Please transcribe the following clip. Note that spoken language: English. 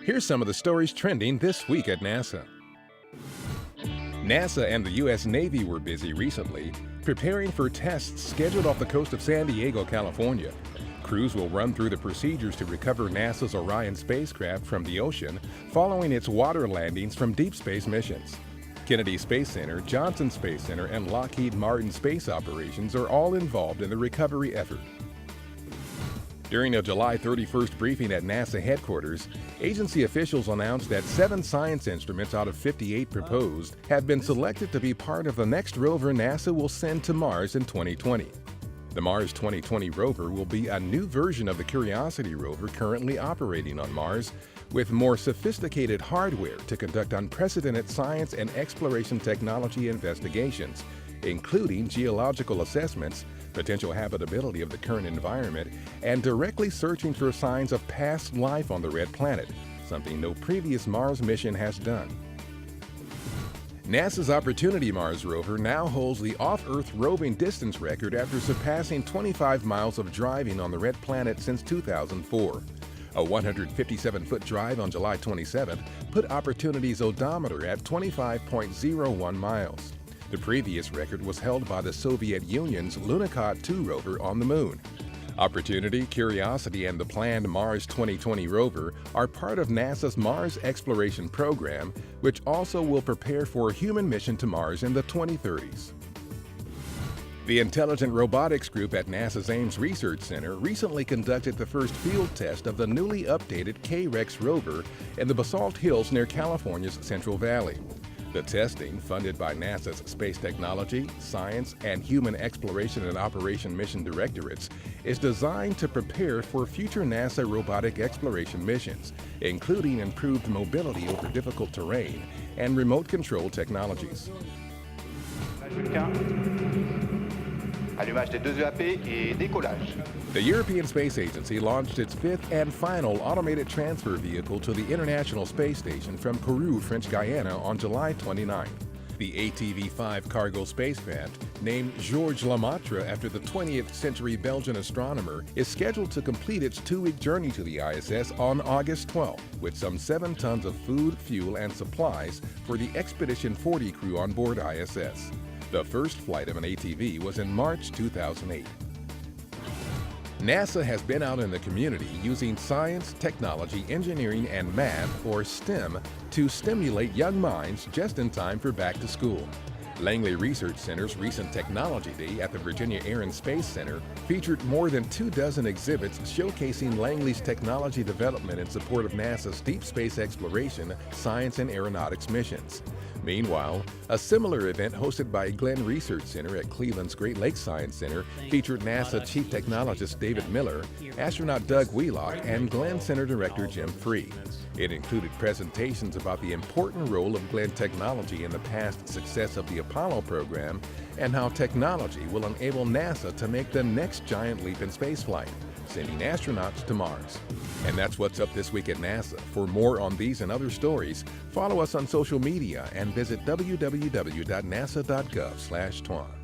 Here's some of the stories trending this week at NASA. NASA and the U.S. Navy were busy recently preparing for tests scheduled off the coast of San Diego, California. Crews will run through the procedures to recover NASA's Orion spacecraft from the ocean following its water landings from deep space missions. Kennedy Space Center, Johnson Space Center, and Lockheed Martin Space Operations are all involved in the recovery effort. During a July 31st briefing at NASA headquarters, agency officials announced that 7 science instruments out of 58 proposed have been selected to be part of the next rover NASA will send to Mars in 2020. The Mars 2020 rover will be a new version of the Curiosity rover currently operating on Mars, with more sophisticated hardware to conduct unprecedented science and exploration technology investigations, including geological assessments, potential habitability of the current environment, and directly searching for signs of past life on the red planet, something no previous Mars mission has done. NASA's Opportunity Mars rover now holds the off-Earth roving distance record after surpassing 25 miles of driving on the red planet since 2004. A 157-foot drive on July 27th put Opportunity's odometer at 25.01 miles. The previous record was held by the Soviet Union's Lunokhod 2 rover on the Moon. Opportunity, Curiosity, and the planned Mars 2020 rover are part of NASA's Mars Exploration Program, which also will prepare for a human mission to Mars in the 2030s. The Intelligent Robotics Group at NASA's Ames Research Center recently conducted the first field test of the newly updated K-REX rover in the Basalt Hills near California's Central Valley. The testing, funded by NASA's Space Technology, Science, and Human Exploration and Operation Mission Directorates, is designed to prepare for future NASA robotic exploration missions, including improved mobility over difficult terrain and remote control technologies. Allumage des 2 EAP et décollage. The European Space Agency launched its 5th and final automated transfer vehicle to the International Space Station from Kourou, French Guiana on July 29. The ATV-5 cargo spacecraft, named Georges Lemaitre after the 20th century Belgian astronomer, is scheduled to complete its 2-week journey to the ISS on August 12, with some 7 tons of food, fuel, and supplies for the Expedition 40 crew on board ISS. The first flight of an ATV was in March 2008. NASA has been out in the community using science, technology, engineering, and math, or STEM, to stimulate young minds just in time for back to school. Langley Research Center's recent Technology Day at the Virginia Air and Space Center featured more than 24 exhibits showcasing Langley's technology development in support of NASA's deep space exploration, science, and aeronautics missions. Meanwhile, a similar event hosted by Glenn Research Center at Cleveland's Great Lakes Science Center featured NASA Chief Technologist David Miller, astronaut Doug Wheelock, and Glenn Center Director Jim Free. It included presentations about the important role of Glenn technology in the past success of the Apollo program and how technology will enable NASA to make the next giant leap in spaceflight, sending astronauts to Mars. And that's what's up this week at NASA. For more on these and other stories, follow us on social media and visit www.nasa.gov/twan.